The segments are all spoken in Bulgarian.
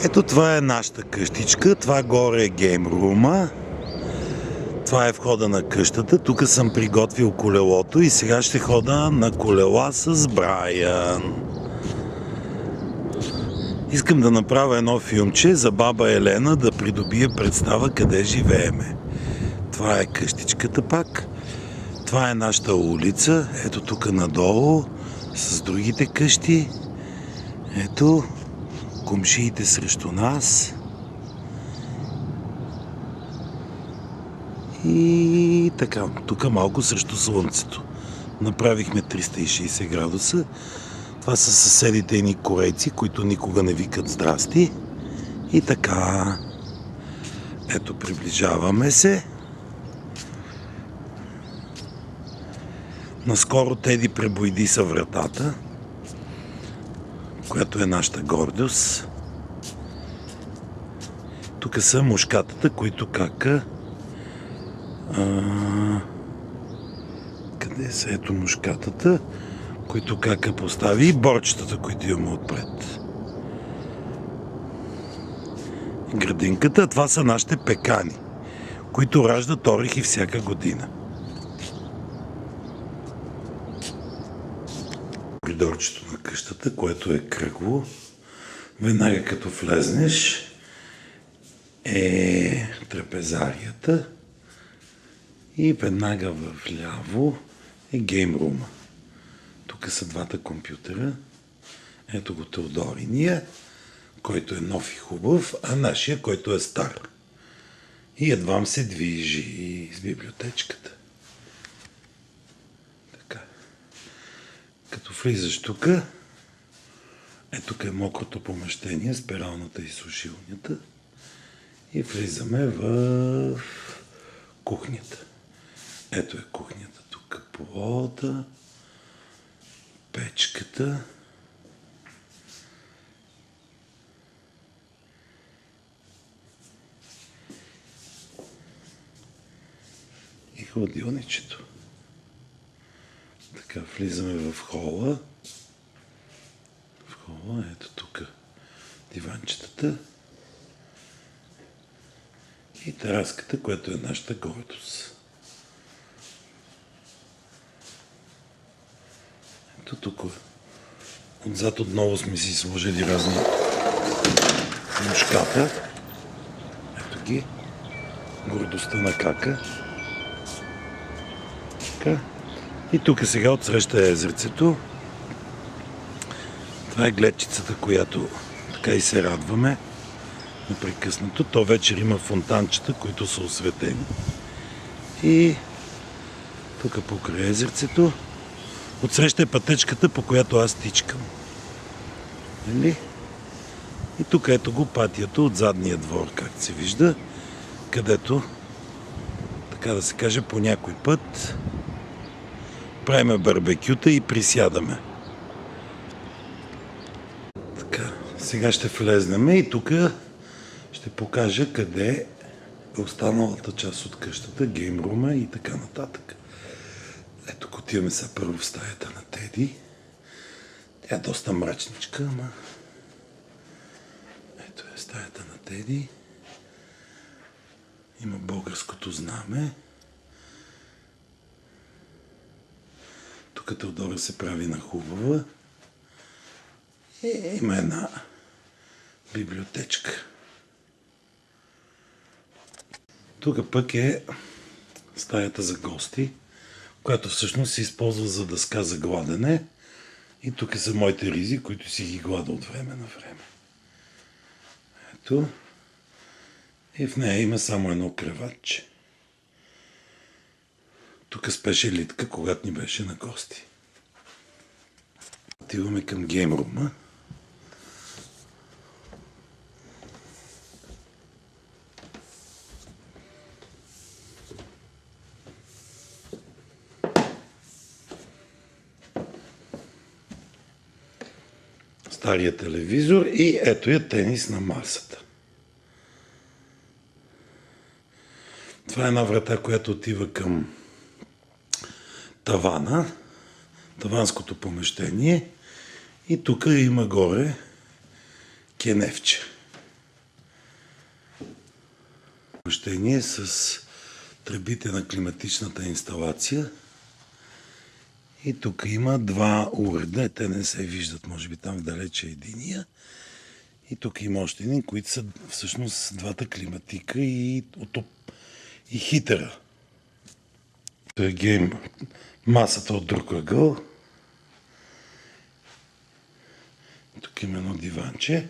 Ето това е нашата къщичка, това горе е геймрума, това е входа на къщата, тук съм приготвил колелото и сега ще хода на колела с Брайан. Искам да направя едно филмче за баба Елена да придобие представа къде живееме. Това е къщичката пак, това е нашата улица, ето тук надолу с другите къщи, ето комшиите срещу нас и така, тук малко срещу слънцето. Направихме 360 градуса. Това са съседите едни корейци, които никога не викат здрасти. И така, ето приближаваме се. Наскоро Теди пребойдиса вратата, която е нашата гордост. Тук са мушкатата, които кака. Къде са? Ето мушкатата, които кака постави, и борчетата, които имаме отпред. Градинката, това са нашите пекани, които раждат орехи всяка година. Коридорчето на къщата, което е кръгло, веднага като влезнеш е трапезарията и веднага вляво е геймрума. Тук са двата компютъра. Ето го Теодориния, който е нов и хубав, а нашия, който е стар. И едвам се движи с библиотечката. Така. Като влизаш тук, тук е мокрото помещение с пералната и сушилнята. И влизаме в кухнята. Ето е кухнята тук, пода, печката. И хладилничето. Така, влизаме в хола. В хола, ето тук диванчетата. И тераската, която е нашата гордост. Ето тук. Отзад отново сме си сложили разни мушката. Ето ги. Гордостта на кака. Така. И тук сега отсреща е езерцето. Това е гледчицата, която така и се радваме непрекъснато. То вечер има фонтанчета, които са осветени. И тук покрай езерцето отсреща е пътечката, по която аз тичкам. Нали? И тук ето го патието от задния двор, както се вижда, където, така да се каже, по някой път правиме барбекюта и присядаме. Така, сега ще влезнем и тук ще покажа къде е останалата част от къщата, геймрума и така нататък. Ето, отиваме сега първо в стаята на Теди. Тя е доста мрачничка, ама ето е стаята на Теди. Има българското знаме. Тук Теодора се прави на хубава. И има една библиотечка. Тук пък е стаята за гости, която всъщност се използва за дъска за гладене. И тук са моите ризи, които си ги глада от време на време. Ето. И в нея има само едно креватче. Тук спеше Литка, когато ни беше на гости. Отиваме към геймрума. Стария телевизор и ето я тенис на масата. Това е една врата, която отива към тавана, таванското помещение и тук има горе кенефче. помещение с тръбите на климатичната инсталация. И тук има два уреда. Те не се виждат, може би там вдалече единия. И тук има още един, които са всъщност двата климатика и хитера. Той гейм масата от друг ъгъл. Тук има едно диванче.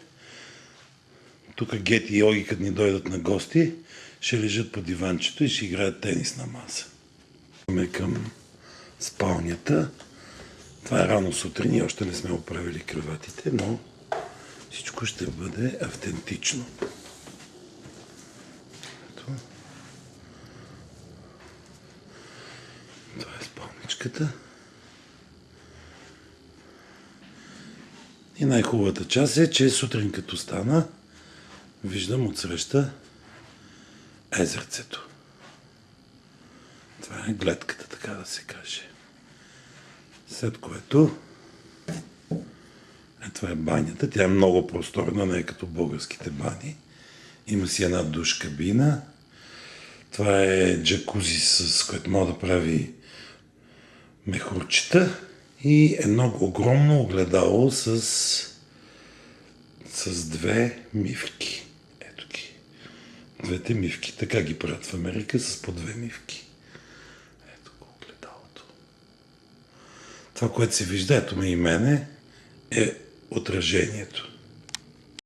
Тук Гети и Йоги, като ни дойдат на гости, ще лежат по диванчето и ще играят тенис на маса. Идваме към спалнята. Това е рано сутрин и още не сме оправили кроватите, но всичко ще бъде автентично. Ето. Това е спалничката. И най-хубавата част е, че сутрин като стана, виждам отсреща езерцето. Това е гледката, така да се каже. След което това е банята. Тя е много просторна, не е като българските бани. Има си една душ кабина. Това е джакузи, с което мога да прави мехурчета. И едно огромно огледало с две мивки. Ето ги. Двете мивки. Така ги правят в Америка, с по две мивки. Ето го огледалото. Това, което се вижда, ето ме и мене, е отражението.